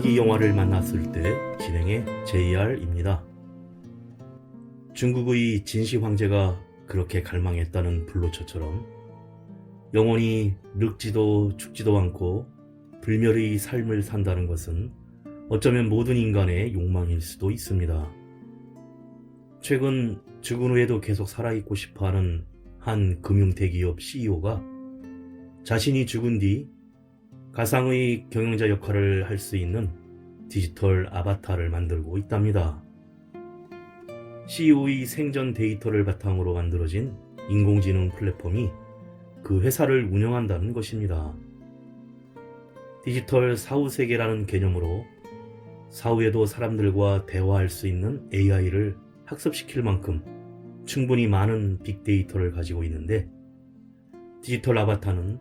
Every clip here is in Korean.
음악이 영화를 만났을 때 진행의 JR입니다. 중국의 진시 황제가 그렇게 갈망했다는 불로초처럼 영원히 늙지도 죽지도 않고 불멸의 삶을 산다는 것은 어쩌면 모든 인간의 욕망일 수도 있습니다. 최근 죽은 후에도 계속 살아있고 싶어하는 한 금융대기업 CEO가 자신이 죽은 뒤 가상의 경영자 역할을 할 수 있는 디지털 아바타를 만들고 있답니다. CEO의 생전 데이터를 바탕으로 만들어진 인공지능 플랫폼이 그 회사를 운영한다는 것입니다. 디지털 사후세계라는 개념으로 사후에도 사람들과 대화할 수 있는 AI를 학습시킬 만큼 충분히 많은 빅데이터를 가지고 있는데, 디지털 아바타는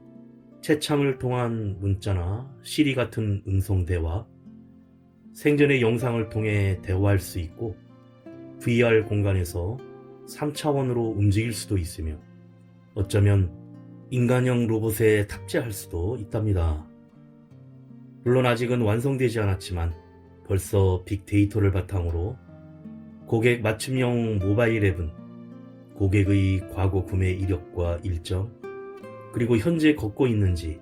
채창을 통한 문자나 시리 같은 음성대화, 생전의 영상을 통해 대화할 수 있고 VR 공간에서 3차원으로 움직일 수도 있으며 어쩌면 인간형 로봇에 탑재할 수도 있답니다. 물론 아직은 완성되지 않았지만 벌써 빅데이터를 바탕으로 고객 맞춤형 모바일 앱은 고객의 과거 구매 이력과 일정, 그리고 현재 걷고 있는지,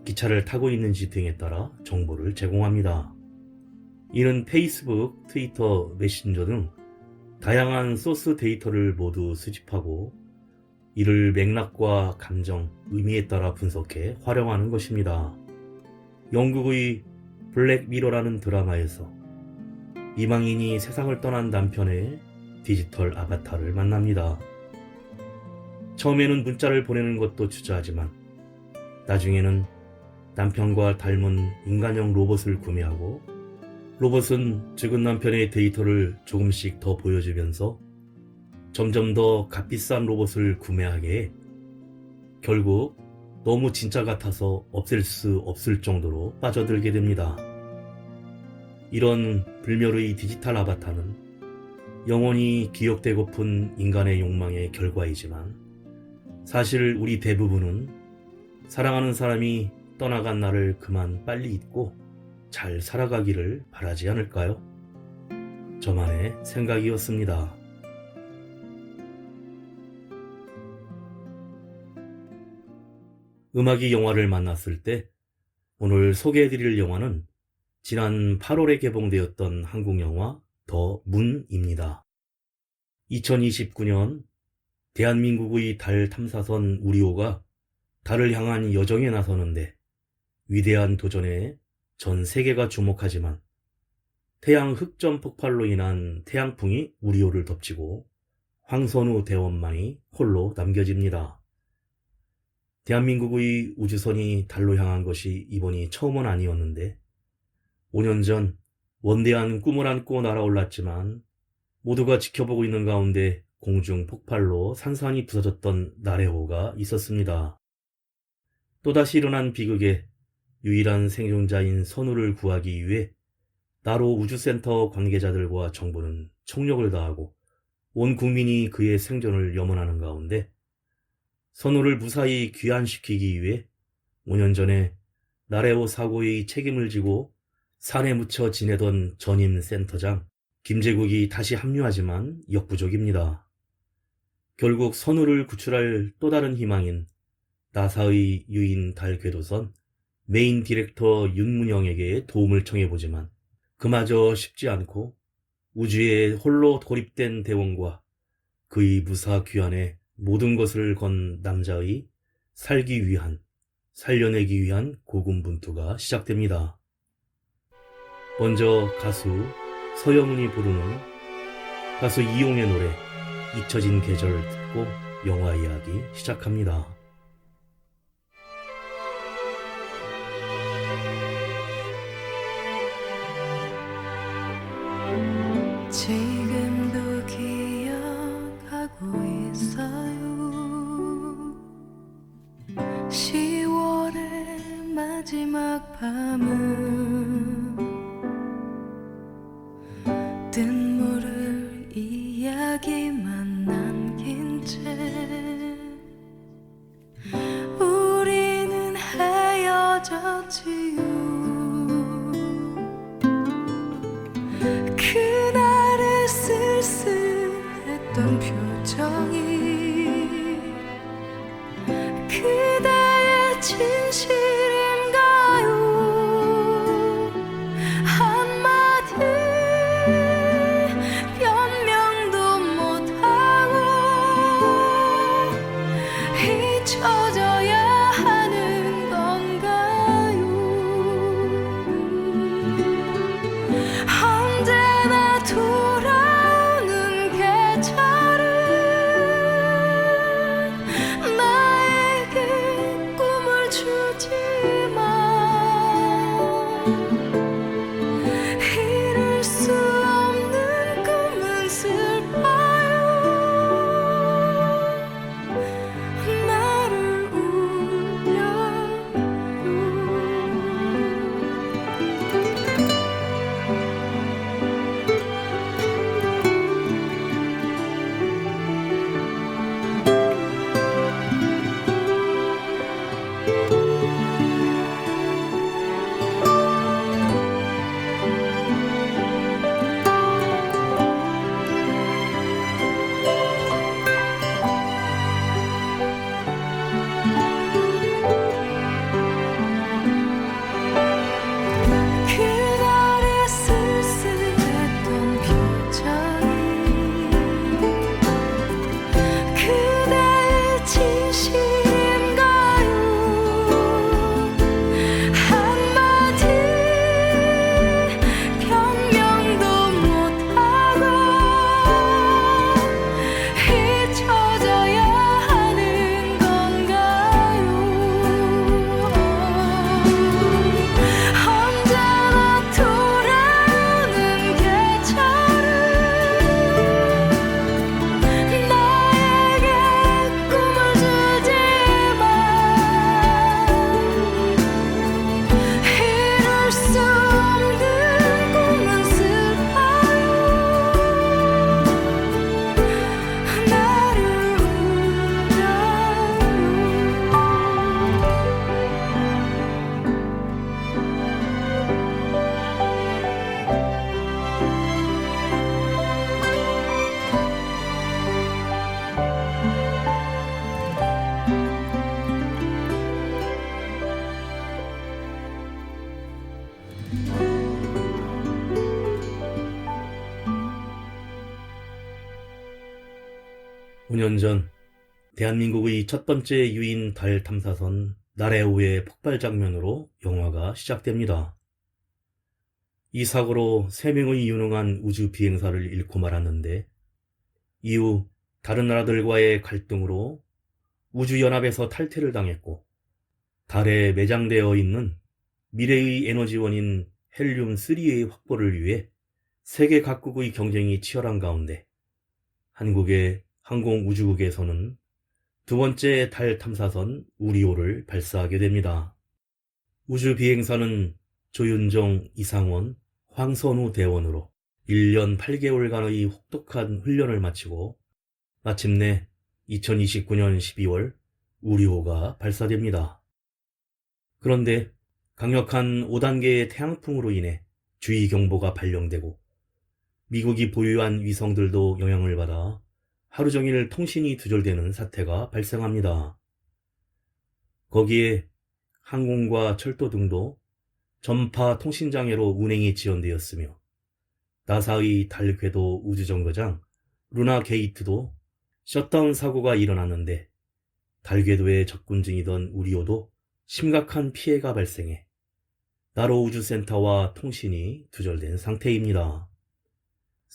기차를 타고 있는지 등에 따라 정보를 제공합니다. 이는 페이스북, 트위터, 메신저 등 다양한 소스 데이터를 모두 수집하고 이를 맥락과 감정, 의미에 따라 분석해 활용하는 것입니다. 영국의 블랙미러라는 드라마에서 이방인이 세상을 떠난 남편의 디지털 아바타를 만납니다. 처음에는 문자를 보내는 것도 주저하지만 나중에는 남편과 닮은 인간형 로봇을 구매하고 로봇은 죽은 남편의 데이터를 조금씩 더 보여주면서 점점 더 값비싼 로봇을 구매하게 해 결국 너무 진짜 같아서 없앨 수 없을 정도로 빠져들게 됩니다. 이런 불멸의 디지털 아바타는 영원히 기억되고픈 인간의 욕망의 결과이지만 사실 우리 대부분은 사랑하는 사람이 떠나간 날을 그만 빨리 잊고 잘 살아가기를 바라지 않을까요? 저만의 생각이었습니다. 음악이 영화를 만났을 때 오늘 소개해드릴 영화는 지난 8월에 개봉되었던 한국 영화 더 문입니다. 2029년 대한민국의 달 탐사선 우리호가 달을 향한 여정에 나서는데 위대한 도전에 전 세계가 주목하지만 태양 흑점 폭발로 인한 태양풍이 우리호를 덮치고 황선우 대원만이 홀로 남겨집니다. 대한민국의 우주선이 달로 향한 것이 이번이 처음은 아니었는데 5년 전 원대한 꿈을 안고 날아올랐지만 모두가 지켜보고 있는 가운데 공중 폭발로 산산이 부서졌던 나래호가 있었습니다. 또다시 일어난 비극에 유일한 생존자인 선우를 구하기 위해 나로 우주센터 관계자들과 정부는 총력을 다하고 온 국민이 그의 생존을 염원하는 가운데 선우를 무사히 귀환시키기 위해 5년 전에 나래호 사고의 책임을 지고 산에 묻혀 지내던 전임 센터장 김제국이 다시 합류하지만 역부족입니다. 결국 선우를 구출할 또 다른 희망인 나사의 유인 달 궤도선 메인 디렉터 윤문영에게 도움을 청해보지만 그마저 쉽지 않고 우주에 홀로 고립된 대원과 그의 무사 귀환에 모든 것을 건 남자의 살기 위한, 살려내기 위한 고군분투가 시작됩니다. 먼저 가수 서영은이 부르는 가수 이용의 노래 잊혀진 계절 듣고 영화 이야기 시작합니다. 지금도 기억하고 있어요. 10월의 마지막 밤은 뜬 물을 이야기만 남긴 채 우리는 헤어졌지요. 진실인가요? 한마디 변명도 못하고 잊혀져야 하는 건가요? 언제나 돌아오는 계절은 나에게 꿈을 주지만 이룰 수 없는 꿈은 슬퍼요. 나를 울려요. 그날의 쓸쓸했던 표정이 그대의 진실인가요? 한마디 변명도 못하고 잊혀져야 하는 건가요? 언제나 돌아오는 계절은 나에게 꿈을 주지만 이룰 수 없는 꿈은 슬퍼요. 나를 오 년 전 대한민국의 첫 번째 유인 달 탐사선 나레오의 폭발 장면으로 영화가 시작됩니다. 이 사고로 3명의 유능한 우주 비행사를 잃고 말았는데 이후 다른 나라들과의 갈등으로 우주연합에서 탈퇴를 당했고 달에 매장되어 있는 미래의 에너지원인 헬륨-3의 확보를 위해 세계 각국의 경쟁이 치열한 가운데 한국의 항공우주국에서는 두 번째 달 탐사선 우리호를 발사하게 됩니다. 우주 비행사는 조윤정, 이상원, 황선우 대원으로 1년 8개월간의 혹독한 훈련을 마치고 마침내 2029년 12월 우리호가 발사됩니다. 그런데 강력한 5단계의 태양풍으로 인해 주의경보가 발령되고 미국이 보유한 위성들도 영향을 받아 하루 종일 통신이 두절되는 사태가 발생합니다. 거기에 항공과 철도 등도 전파 통신장애로 운행이 지연되었으며 나사의 달 궤도 우주정거장 루나 게이트도 셧다운 사고가 일어났는데 달 궤도에 접근 중이던 우리호도 심각한 피해가 발생해 나로 우주센터와 통신이 두절된 상태입니다.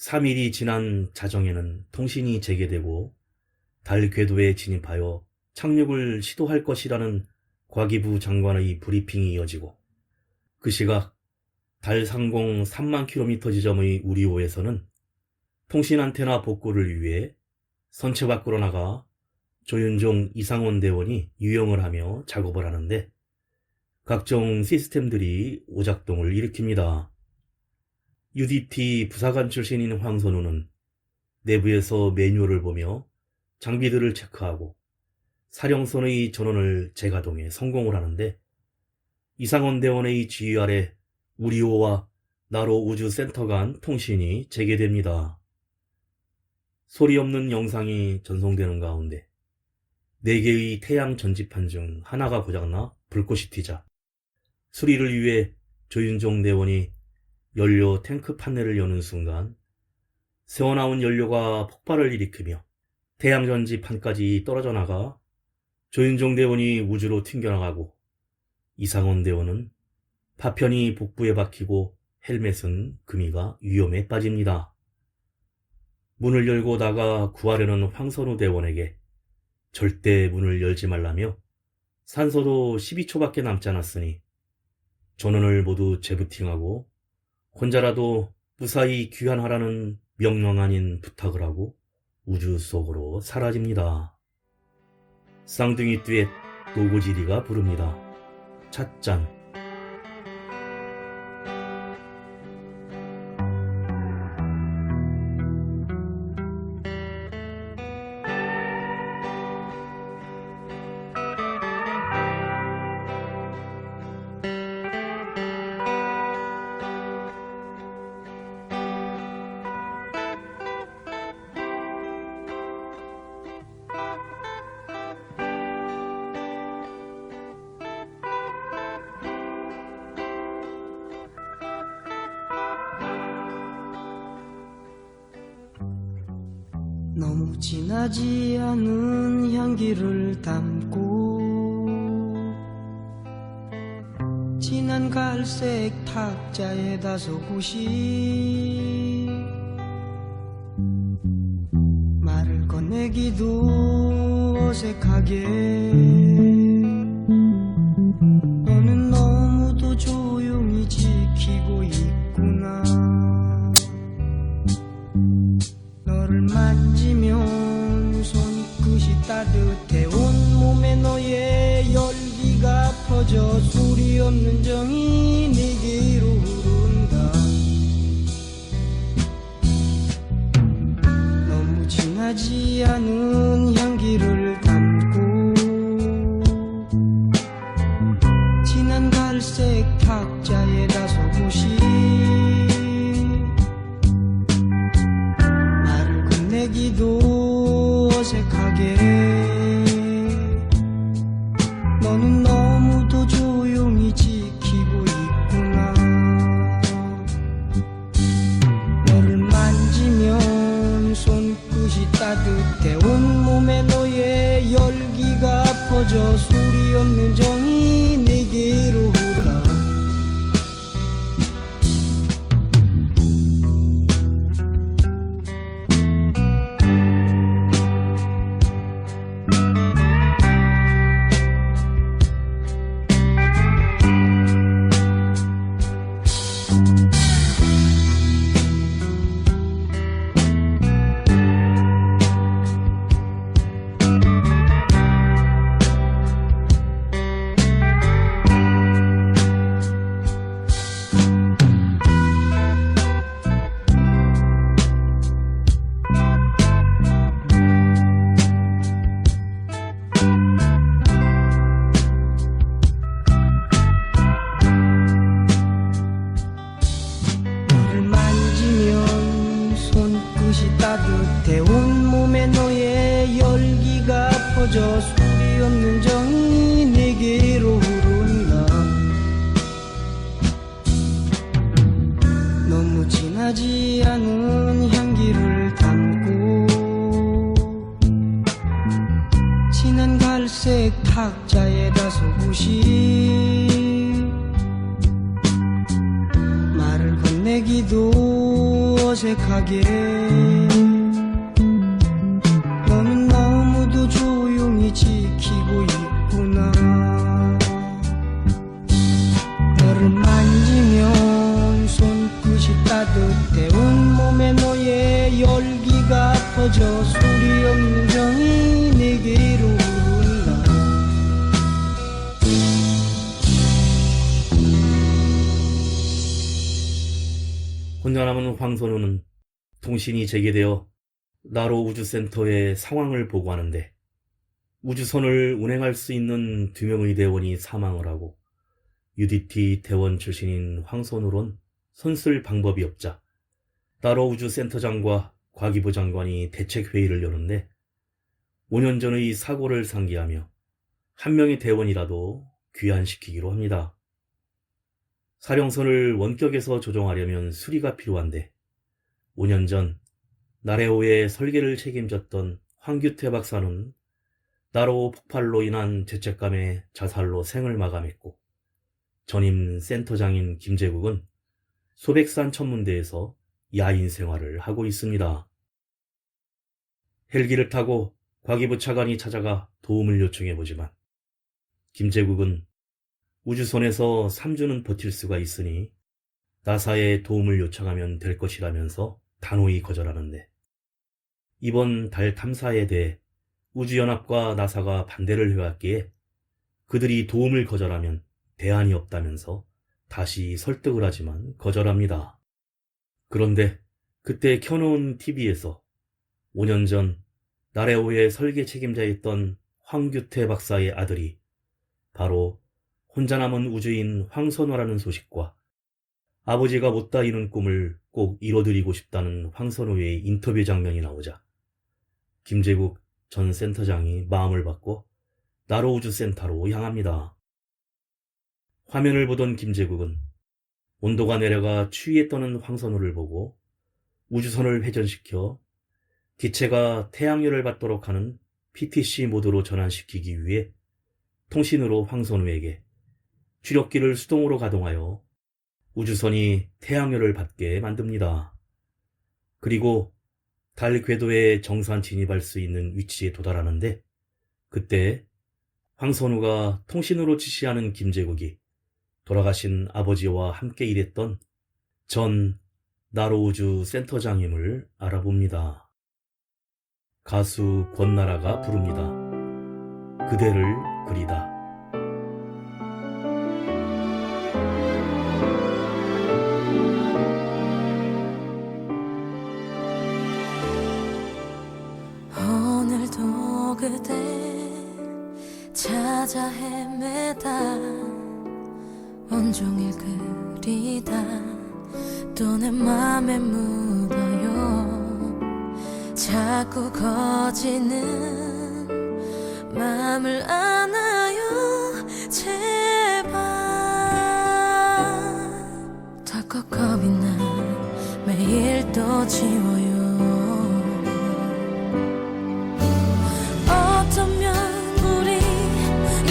3일이 지난 자정에는 통신이 재개되고 달 궤도에 진입하여 착륙을 시도할 것이라는 과기부 장관의 브리핑이 이어지고 그 시각 달 상공 3만 킬로미터 지점의 우리호에서는 통신 안테나 복구를 위해 선체 밖으로 나가 조윤종, 이상원 대원이 유영을 하며 작업을 하는데 각종 시스템들이 오작동을 일으킵니다. UDT 부사관 출신인 황선우는 내부에서 매뉴얼을 보며 장비들을 체크하고 사령선의 전원을 재가동해 성공을 하는데 이상원 대원의 지휘 아래 우리호와 나로 우주센터 간 통신이 재개됩니다. 소리 없는 영상이 전송되는 가운데 4개의 태양 전지판 중 하나가 고장나 불꽃이 튀자 수리를 위해 조윤종 대원이 연료 탱크 판넬을 여는 순간 새어나온 연료가 폭발을 일으키며 태양 전지판까지 떨어져 나가 조윤종 대원이 우주로 튕겨나가고 이상원 대원은 파편이 복부에 박히고 헬멧은 금이가 위험에 빠집니다. 문을 열고 나가 구하려는 황선우 대원에게 절대 문을 열지 말라며 산소도 12초밖에 남지 않았으니 전원을 모두 재부팅하고 혼자라도 무사히 귀환하라는 명령 아닌 부탁을 하고 우주 속으로 사라집니다. 쌍둥이 듀엣 노고지리가 부릅니다. 찻잔. 너무 진하지 않은 향기를 담고 진한 갈색 탁자에 다소곳이 말을 건네기도 어색하게 너는 너무도 조용히 지키고 있구나. 너를 만지면 손끝이 따뜻해 온몸에 너의 열기가 퍼져 소리 없는 정이 내게로 흐른다. 너무 진하지 않은 향기를 담고 진한 갈색 탁자에 다소곳이 내기도 어색하게 너는 너무도 조용히 지키고 있구나. 너를 만지면 손끝이 따뜻해 온몸에 너의 열기가 퍼져 소리 없는 정이 내게로 흘러 따뜻해 온몸에 너의 열기가 퍼져 소리 없는 정이 내게로 흐른다. 너무 진하지 않은 향기를 담고 진한 갈색 탁자에 다소곳이 말을 건네기도 어색하게 너는 너무도 조용히 지키고 있구나. 너를 만지면 손끝이 따뜻해 온몸에 너의 열기가 퍼져 소리 없는 정이 내게로 흐른다. 혼자 남은 황선우는 통신이 재개되어 나로 우주센터의 상황을 보고하는데 우주선을 운행할 수 있는 2명의 대원이 사망을 하고 UDT 대원 출신인 황선우론 손쓸 방법이 없자 나로 우주센터장과 과기부 장관이 대책회의를 여는데 5년 전의 사고를 상기하며 한 명의 대원이라도 귀환시키기로 합니다. 사령선을 원격에서 조종하려면 수리가 필요한데 5년 전 나레오의 설계를 책임졌던 황규태 박사는 나로 폭발로 인한 죄책감에 자살로 생을 마감했고 전임 센터장인 김제국은 소백산 천문대에서 야인 생활을 하고 있습니다. 헬기를 타고 과기부 차관이 찾아가 도움을 요청해보지만 김제국은 우주선에서 3주는 버틸 수가 있으니 나사에 도움을 요청하면 될 것이라면서 단호히 거절하는데 이번 달 탐사에 대해 우주연합과 나사가 반대를 해왔기에 그들이 도움을 거절하면 대안이 없다면서 다시 설득을 하지만 거절합니다. 그런데 그때 켜놓은 TV에서 5년 전 나레오의 설계 책임자였던 황규태 박사의 아들이 바로 혼자 남은 우주인 황선호라는 소식과 아버지가 못다 이룬 꿈을 꼭 이뤄드리고 싶다는 황선호의 인터뷰 장면이 나오자 김제국 전 센터장이 마음을 받고 나로우주센터로 향합니다. 화면을 보던 김제국은 온도가 내려가 추위에 떠는 황선호를 보고 우주선을 회전시켜 기체가 태양열을 받도록 하는 PTC 모드로 전환시키기 위해 통신으로 황선호에게 추력기를 수동으로 가동하여 우주선이 태양열을 받게 만듭니다. 그리고 달 궤도에 정산 진입할 수 있는 위치에 도달하는데 그때 황선우가 통신으로 지시하는 김제국이 돌아가신 아버지와 함께 일했던 전 나로우주 센터장임을 알아봅니다. 가수 권나라가 부릅니다. 그대를 그리다. 오늘도 그대 찾아 헤매다 온종일 그리다 또 내 맘에 묻어요 자꾸 거지는 맘을 안아요 제발 덜컥 겁이 나 매일 또 지워요 어쩌면 우리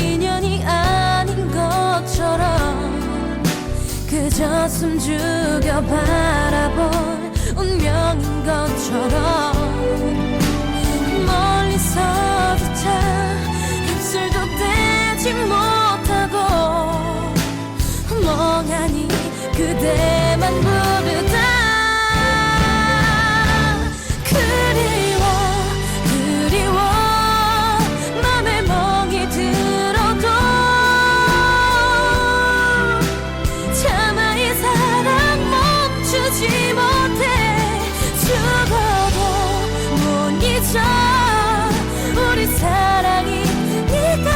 인연이 아닌 것처럼 그저 숨죽여 바라볼 운명인 것처럼 멀리서조차 입술도 떼지 못하고 멍하니 그대만 부르다 그리워 맘에 멍이 들어도 차마 이 사랑 멈추지 못해 죽어도 못 잊어 우리 사랑이 네가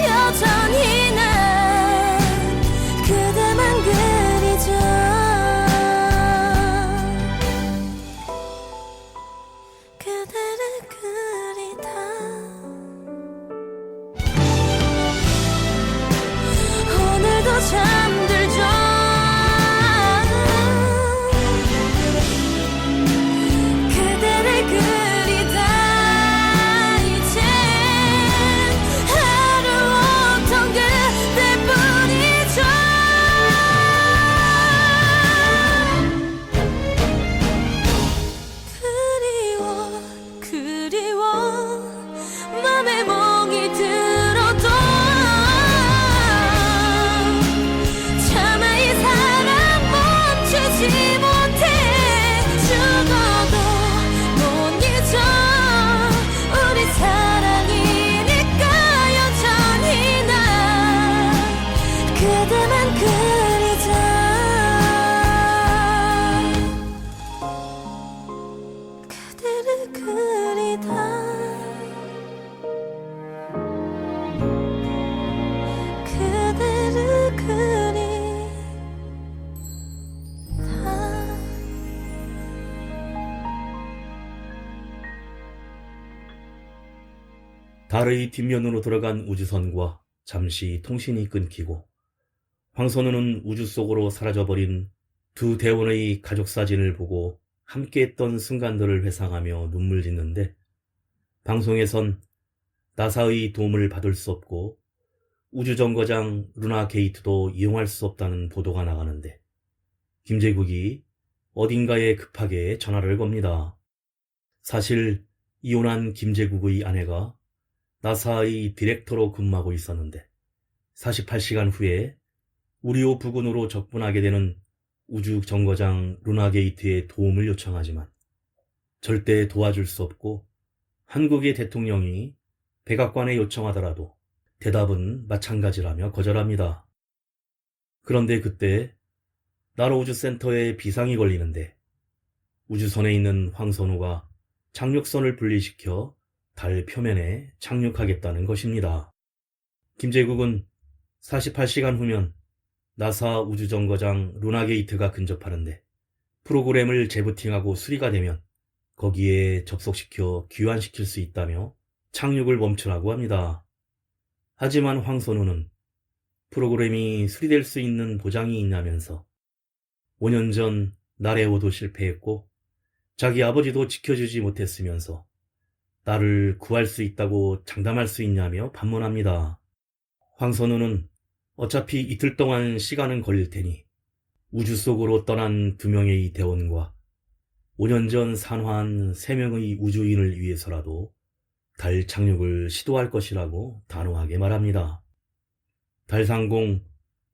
여전히 난 그대만 그리죠 그대를 그리다 오늘도 잠들죠 그대를 그리다 이젠 하루 온통 그대뿐이죠 그리워 맘에 멍이 들어도 달의 뒷면으로 들어간 우주선과 잠시 통신이 끊기고 황선우는 우주 속으로 사라져버린 두 대원의 가족 사진을 보고 함께했던 순간들을 회상하며 눈물 짓는데, 방송에선 나사의 도움을 받을 수 없고 우주정거장 루나 게이트도 이용할 수 없다는 보도가 나가는데, 김제국이 어딘가에 급하게 전화를 겁니다. 사실 이혼한 김제국의 아내가 나사의 디렉터로 근무하고 있었는데 48시간 후에 우리호 부근으로 접근하게 되는 우주정거장 루나게이트에 도움을 요청하지만 절대 도와줄 수 없고, 한국의 대통령이 백악관에 요청하더라도 대답은 마찬가지라며 거절합니다. 그런데 그때 나로우주센터에 비상이 걸리는데 우주선에 있는 황선우가 착륙선을 분리시켜 달 표면에 착륙하겠다는 것입니다. 김제국은 48시간 후면 나사 우주정거장 루나게이트가 근접하는데 프로그램을 재부팅하고 수리가 되면 거기에 접속시켜 귀환시킬 수 있다며 착륙을 멈추라고 합니다. 하지만 황선우는 프로그램이 수리될 수 있는 보장이 있냐면서 5년 전 나레오도 실패했고 자기 아버지도 지켜주지 못했으면서 나를 구할 수 있다고 장담할 수 있냐며 반문합니다. 황선우는 어차피 이틀 동안 시간은 걸릴 테니 우주 속으로 떠난 2명의 대원과 5년 전 산화한 3명의 우주인을 위해서라도 달 착륙을 시도할 것이라고 단호하게 말합니다. 달 상공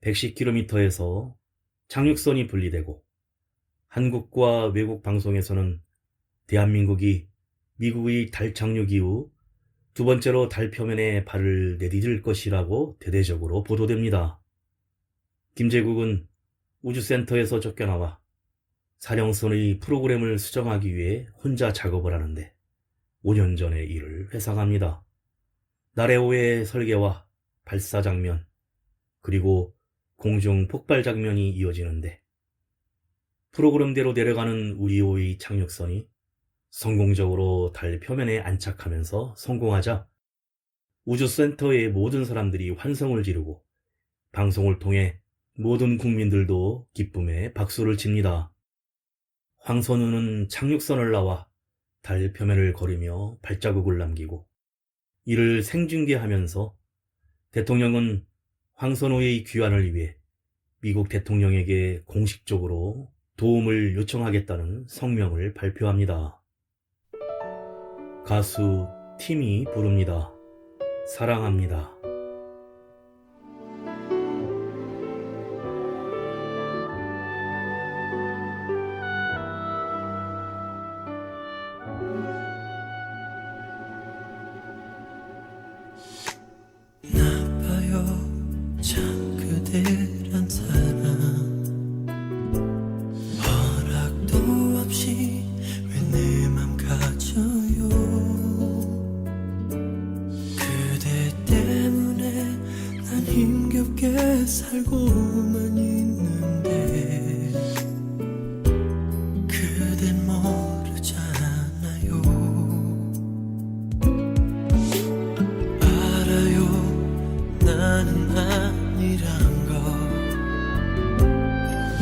110km에서 착륙선이 분리되고 한국과 외국 방송에서는 대한민국이 미국의 달 착륙 이후 2번째로 달 표면에 발을 내디딜 것이라고 대대적으로 보도됩니다. 김제국은 우주센터에서 쫓겨나와 사령선의 프로그램을 수정하기 위해 혼자 작업을 하는데 5년 전의 일을 회상합니다. 나레오의 설계와 발사 장면, 그리고 공중 폭발 장면이 이어지는데, 프로그램대로 내려가는 우리호의 착륙선이 성공적으로 달 표면에 안착하면서 성공하자 우주센터의 모든 사람들이 환성을 지르고 방송을 통해 모든 국민들도 기쁨에 박수를 칩니다. 황선우는 착륙선을 나와 달 표면을 걸으며 발자국을 남기고 이를 생중계하면서 대통령은 황선우의 귀환을 위해 미국 대통령에게 공식적으로 도움을 요청하겠다는 성명을 발표합니다. 가수 팀이 부릅니다. 사랑합니다. 나빠요 참 그대란 사람 허락도 없이 왜 내 맘 가져요 그대 때문에 난 힘겹게 살고만 있는데 그댄 모르잖아요 나는 아니란 걸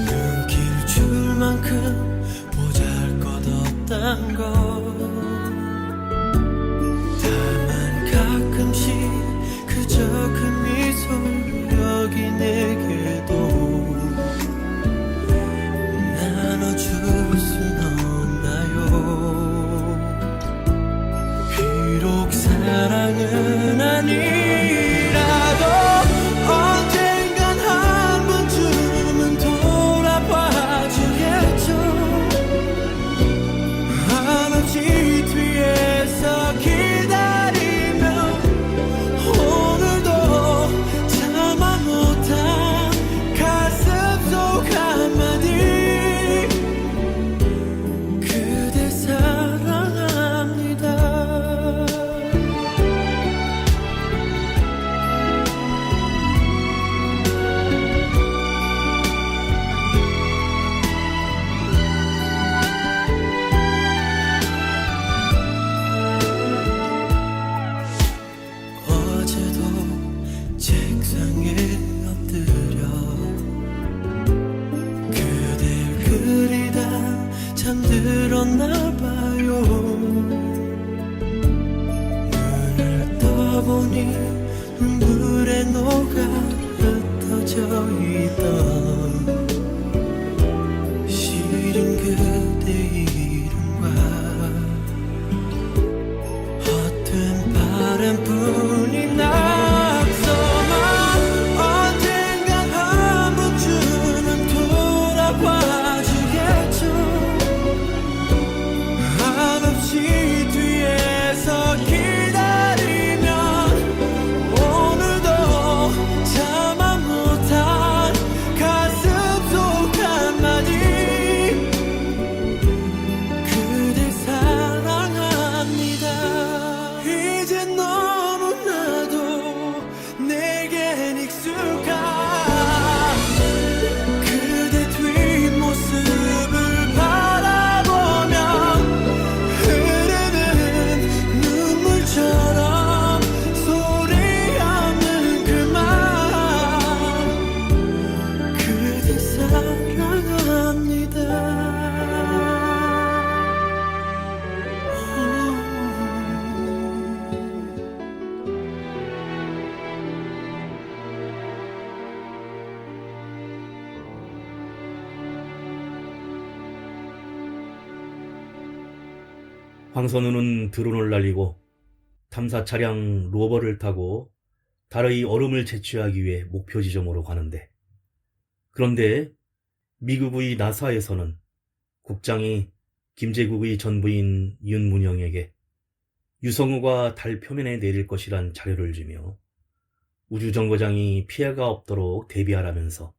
눈길 줄 만큼 보잘것없단 걸 다만 가끔씩 그저 그 미소 여기 내게도 나눠줄 순 없나요 비록 사랑은 아니라도 언젠간 한 번쯤은 돌아봐 주겠죠 한없이 뒤에서 기다리면 오늘도 세상에 엎드려 그댈 그리다 잠들었나 봐요. 눈을 떠보니 눈물에 녹아 흩어져 있던 시린 그대 이름과 헛된 바람뿐이 낙서만 언젠간 한 번쯤은 돌아봐 주겠죠. 한없이 뒤에서 기다리면 오늘도 참아 못한 가슴 속 한마디 그댈 사랑합니다. 이제 너무나도 내겐 익숙한 그대 뒷모습을 바라보면 흐르는 눈물처럼 소리 없는 그 말 그대 사랑합니다. 황선우는 드론을 날리고 탐사 차량 로버를 타고 달의 얼음을 채취하기 위해 목표 지점으로 가는데, 그런데 미국의 나사에서는 국장이 김제국의 전부인 윤문영에게 유성우가 달 표면에 내릴 것이란 자료를 주며 우주정거장이 피해가 없도록 대비하라면서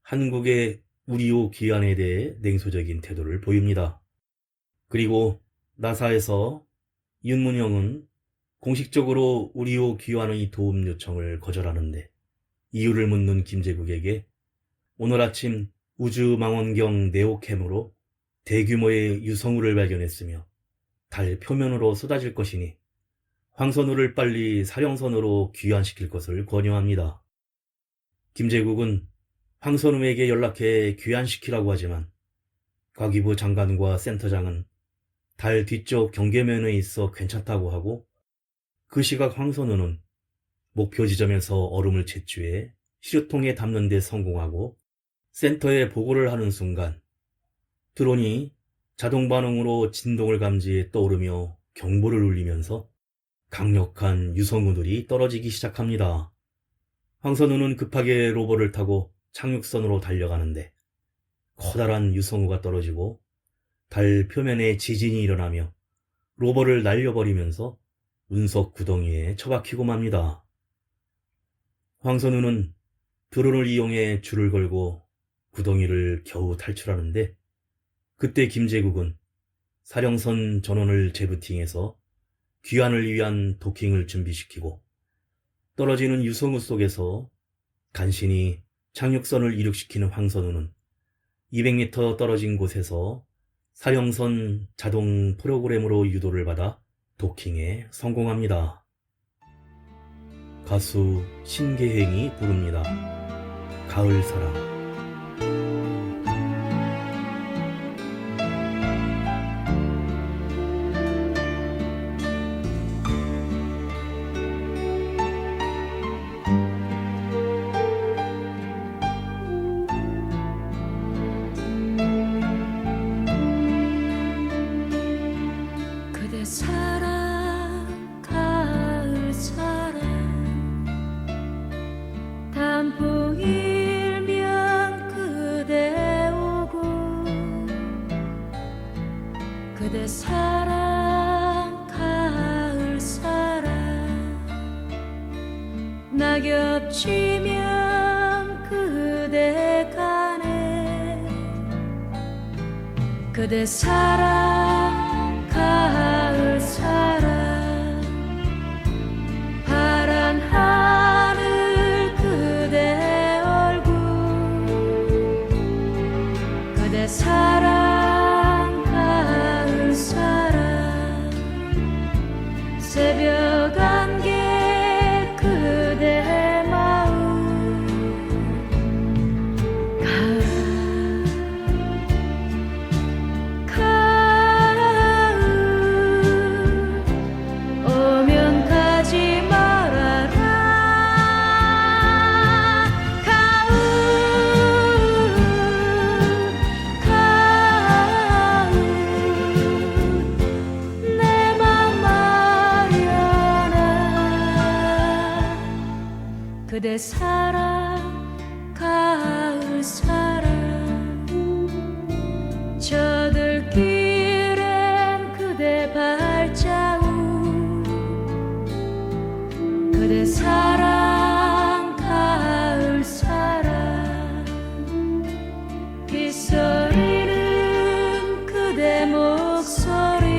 한국의 우리호 귀환에 대해 냉소적인 태도를 보입니다. 그리고 나사에서 윤문영은 공식적으로 우리호 귀환의 도움 요청을 거절하는데, 이유를 묻는 김제국에게 오늘 아침 우주망원경 네오캠으로 대규모의 유성우를 발견했으며 달 표면으로 쏟아질 것이니 황선우를 빨리 사령선으로 귀환시킬 것을 권유합니다. 김제국은 황선우에게 연락해 귀환시키라고 하지만 과기부 장관과 센터장은 달 뒤쪽 경계면에 있어 괜찮다고 하고, 그 시각 황선우는 목표 지점에서 얼음을 채취해 시료통에 담는 데 성공하고 센터에 보고를 하는 순간 드론이 자동 반응으로 진동을 감지해 떠오르며 경보를 울리면서 강력한 유성우들이 떨어지기 시작합니다. 황선우는 급하게 로버를 타고 착륙선으로 달려가는데 커다란 유성우가 떨어지고 달 표면에 지진이 일어나며 로버를 날려버리면서 운석 구덩이에 처박히고 맙니다. 황선우는 드론을 이용해 줄을 걸고 구덩이를 겨우 탈출하는데, 그때 김제국은 사령선 전원을 재부팅해서 귀환을 위한 도킹을 준비시키고 떨어지는 유성우 속에서 간신히 착륙선을 이륙시키는 황선우는 200m 떨어진 곳에서 사령선 자동 프로그램으로 유도를 받아 도킹에 성공합니다. 가수 신계행이 부릅니다. 가을 사랑. 그대 사랑 가을 사랑 단풍 일면 그대 오고 그대 사랑 가을 사랑 낙엽 지면 그대 가네 그대 사랑 가을 사랑 파란 하늘 그대 얼굴 그대 사랑 가을 사랑 새벽 안개 그대 마음 그대 사랑 가을 사랑 저들길엔 그대 발자국 그대 사랑 가을 사랑 빗소리는 그대 목소리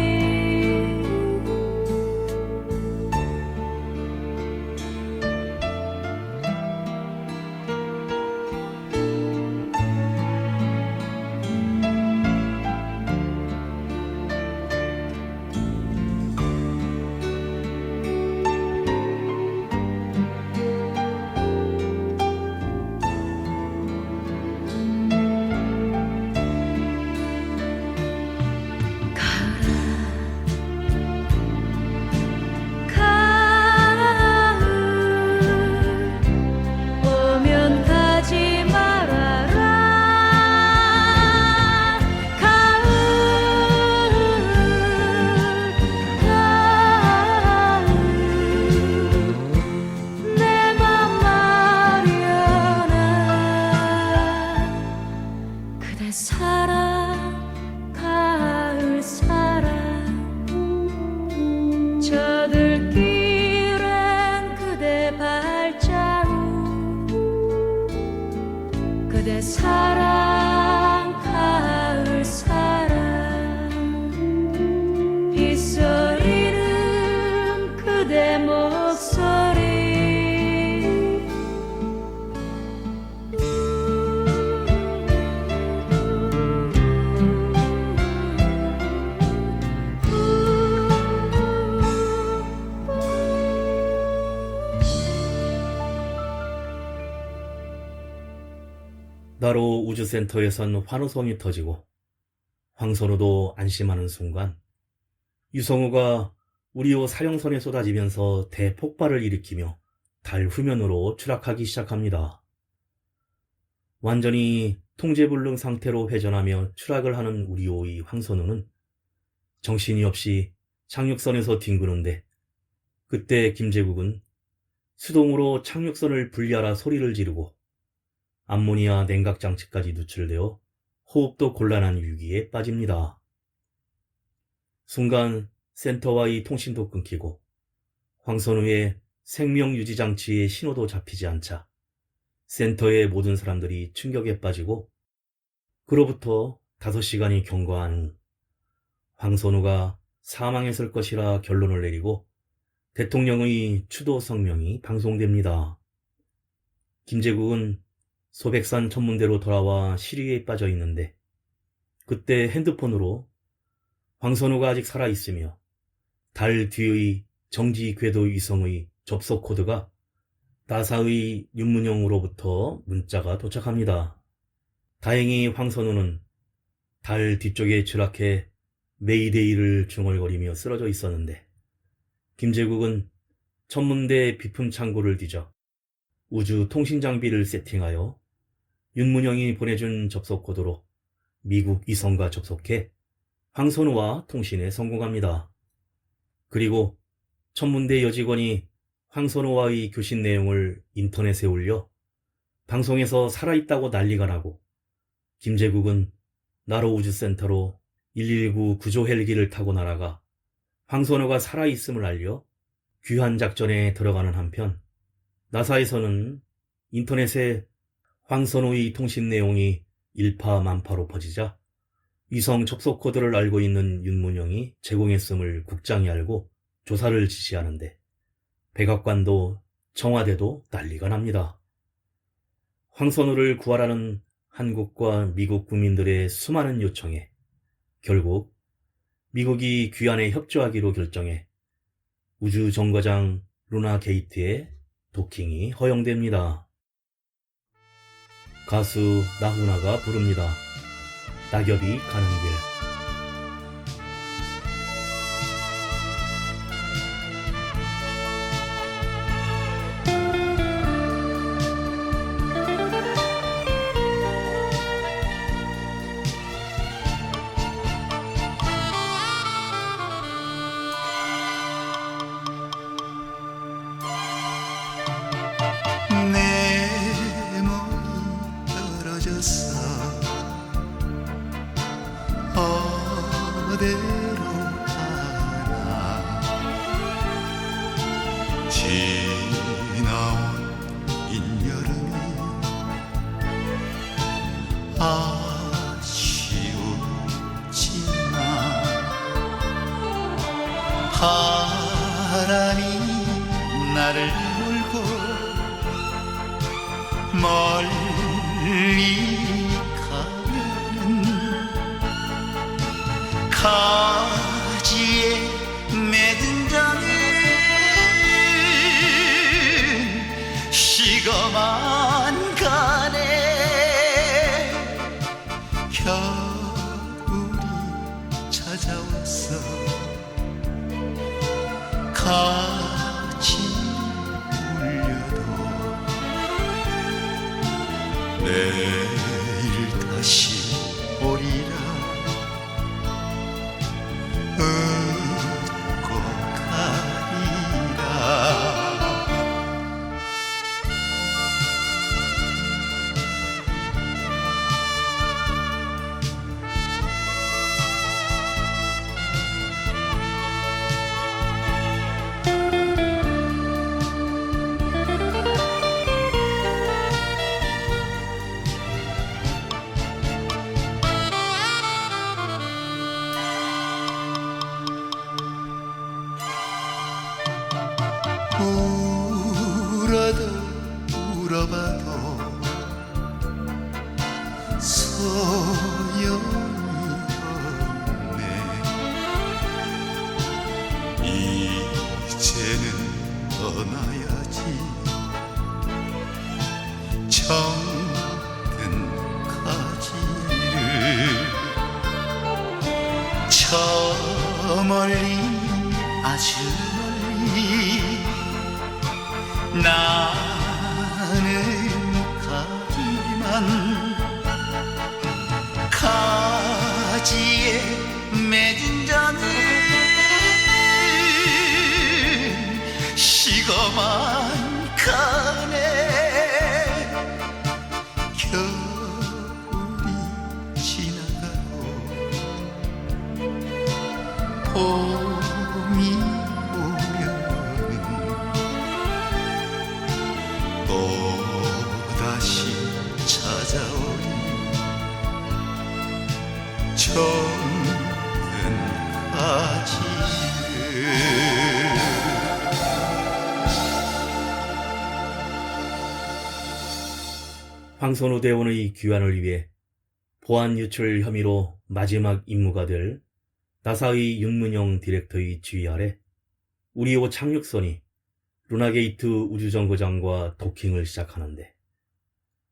오면 가지 말아라 가을 내 맘 마련한 그대 사랑 가을 사랑 저들길엔 그대 발자국 그대 사랑 가을 사랑 빗소리는 그대 목소리 나로 우주센터에선 환호성이 터지고 황선우도 안심하는 순간 유성우가 우리호 사령선에 쏟아지면서 대폭발을 일으키며 달 후면으로 추락하기 시작합니다. 완전히 통제불능 상태로 회전하며 추락을 하는 우리호의 황선우는 정신이 없이 착륙선에서 뒹구는데 그때 김제국은 수동으로 착륙선을 분리하라 소리를 지르고 암모니아 냉각장치까지 누출되어 호흡도 곤란한 위기에 빠집니다. 순간 센터와의 통신도 끊기고 황선우의 생명유지장치의 신호도 잡히지 않자 센터의 모든 사람들이 충격에 빠지고 그로부터 5시간이 경과한 후 황선우가 사망했을 것이라 결론을 내리고 대통령의 추도 성명이 방송됩니다. 김제국은 소백산 천문대로 돌아와 시리에 빠져 있는데 그때 핸드폰으로 황선우가 아직 살아있으며 달 뒤의 정지 궤도 위성의 접속 코드가 나사의 윤문영으로부터 문자가 도착합니다. 다행히 황선우는 달 뒤쪽에 추락해 메이데이를 중얼거리며 쓰러져 있었는데 김제국은 천문대 비품 창고를 뒤져 우주 통신 장비를 세팅하여 윤문영이 보내준 접속 코드로 미국 위성과 접속해 황선우와 통신에 성공합니다. 그리고 천문대 여직원이 황선우와의 교신 내용을 인터넷에 올려 방송에서 살아있다고 난리가 나고 김제국은 나로 우주센터로 119 구조 헬기를 타고 날아가 황선우가 살아있음을 알려 귀환 작전에 들어가는 한편 나사에서는 인터넷에 황선우의 통신 내용이 일파만파로 퍼지자 위성 접속 코드를 알고 있는 윤문영이 제공했음을 국장이 알고 조사를 지시하는데 백악관도 청와대도 난리가 납니다. 황선우를 구하라는 한국과 미국 국민들의 수많은 요청에 결국 미국이 귀환에 협조하기로 결정해 우주정거장 루나 게이트에 도킹이 허용됩니다. 가수 나훈아가 부릅니다. 낙엽이 가는 길. 달리 몰고 멀리 가면은 가지에 맺은 장은 식어만 가네. 겨울이 찾아왔어 같이 울려도 내일 다시 오리라 웃고 가리라. 울어도 울어봐도 소용이 없네. 이제는 떠나야지. 정든 가지를 저 멀리 아주 멀리 나는 가지만 가지에 맺은 장은 식어만 가네. 겨울이 지나가고 봄이 오면은 또다시 찾아오리 정든 가지를. 황선우 대원의 귀환을 위해 보안 유출 혐의로 마지막 임무가 될 나사의 윤문영 디렉터의 지휘 아래 우리호 착륙선이 루나게이트 우주정거장과 도킹을 시작하는데,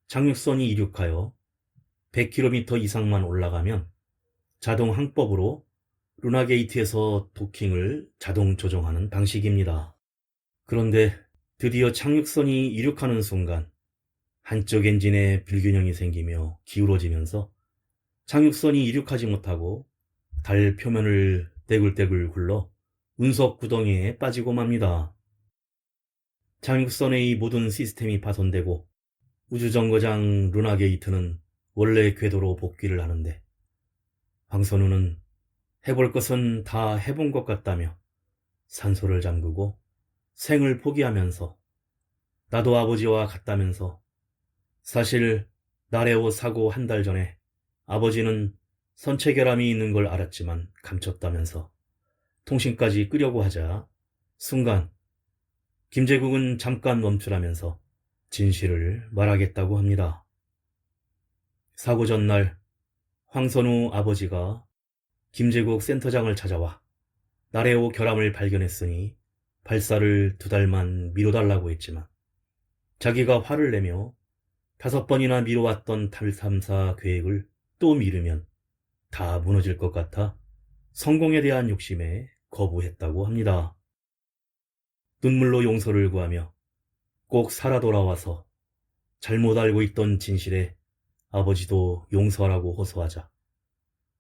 착륙선이 이륙하여 100km 이상만 올라가면 자동 항법으로 루나게이트에서 도킹을 자동 조정하는 방식입니다. 그런데 드디어 착륙선이 이륙하는 순간 한쪽 엔진에 불균형이 생기며 기울어지면서 착륙선이 이륙하지 못하고 달 표면을 떼굴떼굴 굴러 운석 구덩이에 빠지고 맙니다. 착륙선의 모든 시스템이 파손되고 우주정거장 루나게이트는 원래 궤도로 복귀를 하는데, 황선우는 해볼 것은 다 해본 것 같다며 산소를 잠그고 생을 포기하면서 나도 아버지와 같다면서, 사실 나레오 사고 한 달 전에 아버지는 선체결함이 있는 걸 알았지만 감췄다면서 통신까지 끄려고 하자 순간 김제국은 잠깐 멈추라면서 진실을 말하겠다고 합니다. 사고 전날 황선우 아버지가 김제국 센터장을 찾아와 나레오 결함을 발견했으니 발사를 2달만 미뤄달라고 했지만, 자기가 화를 내며 5번이나 미뤄왔던 달 탐사 계획을 또 미루면 다 무너질 것 같아 성공에 대한 욕심에 거부했다고 합니다. 눈물로 용서를 구하며 꼭 살아 돌아와서 잘못 알고 있던 진실에 아버지도 용서하라고 호소하자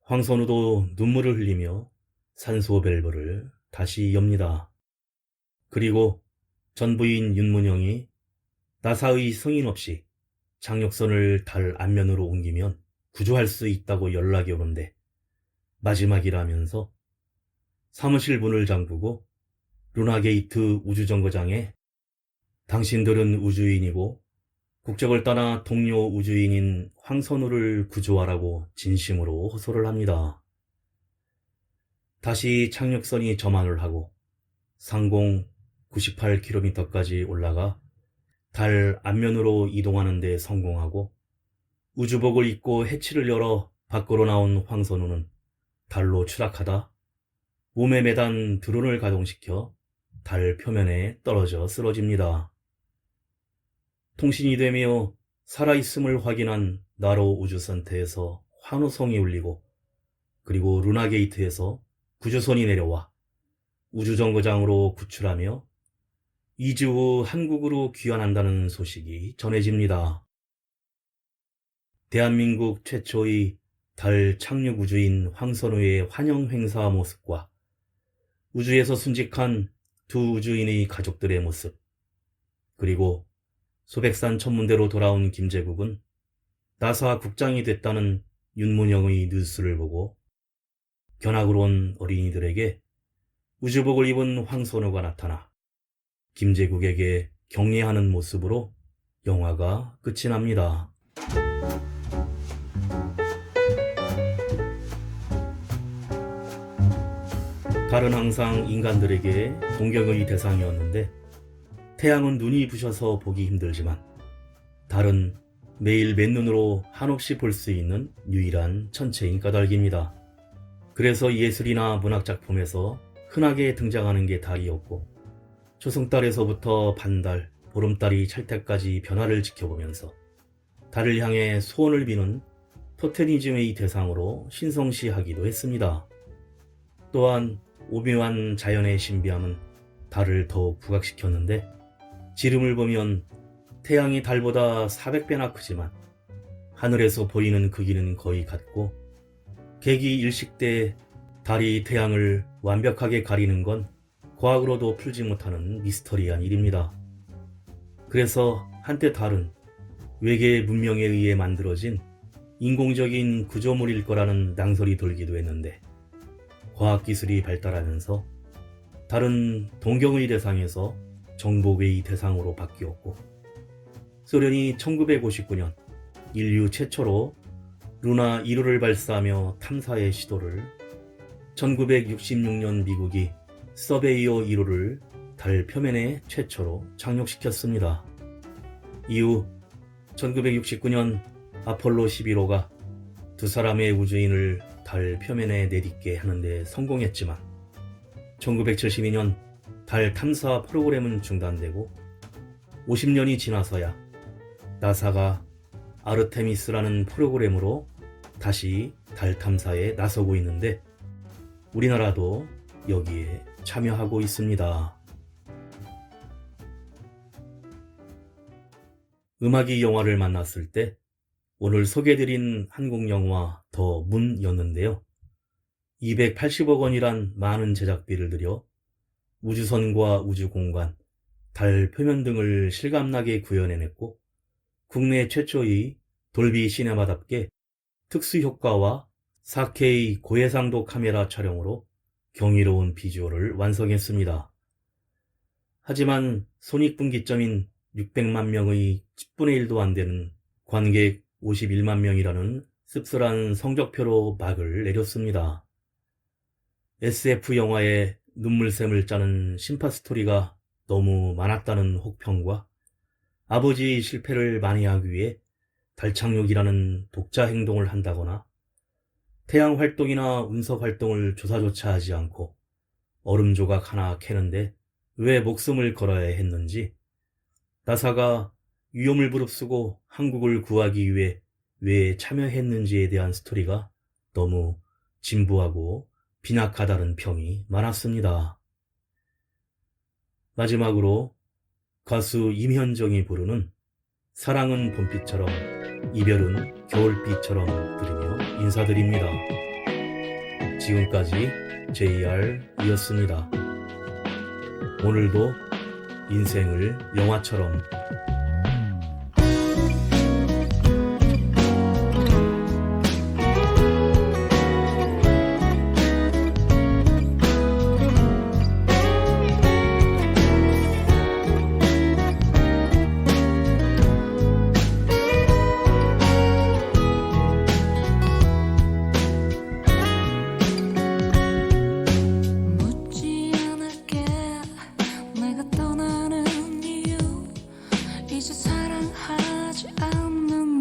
황선우도 눈물을 흘리며 산소 밸브를 다시 엽니다. 그리고 전부인 윤문영이 나사의 승인 없이 착륙선을 달 앞면으로 옮기면 구조할 수 있다고 연락이 오는데, 마지막이라면서 사무실 문을 잠그고 루나게이트 우주정거장에 당신들은 우주인이고 국적을 떠나 동료 우주인인 황선우를 구조하라고 진심으로 호소를 합니다. 다시 착륙선이 점화를 하고 상공 98km까지 올라가 달 앞면으로 이동하는 데 성공하고 우주복을 입고 해치를 열어 밖으로 나온 황선우는 달로 추락하다 몸에 매단 드론을 가동시켜 달 표면에 떨어져 쓰러집니다. 통신이 되며 살아있음을 확인한 나로 우주센터에서 환호성이 울리고 그리고 루나게이트에서 구조선이 내려와 우주정거장으로 구출하며 2주 후 한국으로 귀환한다는 소식이 전해집니다. 대한민국 최초의 달 착륙 우주인 황선우의 환영 행사 모습과 우주에서 순직한 두 우주인의 가족들의 모습, 그리고 소백산 천문대로 돌아온 김제국은 나사 국장이 됐다는 윤문영의 뉴스를 보고 견학으로 온 어린이들에게 우주복을 입은 황선우가 나타나 김제국에게 경례하는 모습으로 영화가 끝이 납니다. 달은 항상 인간들에게 동경의 대상이었는데 태양은 눈이 부셔서 보기 힘들지만 달은 매일 맨눈으로 한없이 볼 수 있는 유일한 천체인 까닭입니다. 그래서 예술이나 문학작품에서 흔하게 등장하는 게 달이었고 초승달에서부터 반달, 보름달이 찰 때까지 변화를 지켜보면서 달을 향해 소원을 비는 토테니즘의 대상으로 신성시하기도 했습니다. 또한 오묘한 자연의 신비함은 달을 더욱 부각시켰는데 지름을 보면 태양이 달보다 400배나 크지만 하늘에서 보이는 크기는 거의 같고 개기 일식 때 달이 태양을 완벽하게 가리는 건 과학으로도 풀지 못하는 미스터리한 일입니다. 그래서 한때 달은 외계 문명에 의해 만들어진 인공적인 구조물일 거라는 낭설이 돌기도 했는데 과학기술이 발달하면서 달은 동경의 대상에서 정복의 대상으로 바뀌었고 소련이 1959년 인류 최초로 루나 1호를 발사하며 탐사의 시도를 1966년 미국이 서베이어 1호를 달 표면에 최초로 착륙시켰습니다. 이후 1969년 아폴로 11호가 두 사람의 우주인을 달 표면에 내딛게 하는데 성공했지만 1972년 달 탐사 프로그램은 중단되고 50년이 지나서야 나사가 아르테미스라는 프로그램으로 다시 달 탐사에 나서고 있는데 우리나라도 여기에 참여하고 있습니다. 음악이 영화를 만났을 때 오늘 소개해드린 한국 영화 더 문이었는데요. 280억 원이란 많은 제작비를 들여 우주선과 우주공간, 달 표면 등을 실감나게 구현해냈고 국내 최초의 돌비 시네마답게 특수효과와 4K 고해상도 카메라 촬영으로 경이로운 비주얼을 완성했습니다. 하지만 손익분기점인 600만 명의 10분의 1도 안 되는 관객 51만 명이라는 씁쓸한 성적표로 막을 내렸습니다. SF 영화에 눈물샘을 짜는 심파 스토리가 너무 많았다는 혹평과 아버지의 실패를 만회하기 위해 달 착륙이라는 독자 행동을 한다거나 태양 활동이나 운석 활동을 조사조차 하지 않고 얼음 조각 하나 캐는데 왜 목숨을 걸어야 했는지, 나사가 위험을 무릅쓰고 한국을 구하기 위해 왜 참여했는지에 대한 스토리가 너무 진부하고 빈약하다는 평이 많았습니다. 마지막으로 가수 임현정이 부르는 사랑은 봄비처럼 이별은 겨울비처럼 들으며 인사드립니다. 지금까지 JR이었습니다. 오늘도 인생을 영화처럼 묻지 않을게 내가 떠나 사랑하지 않는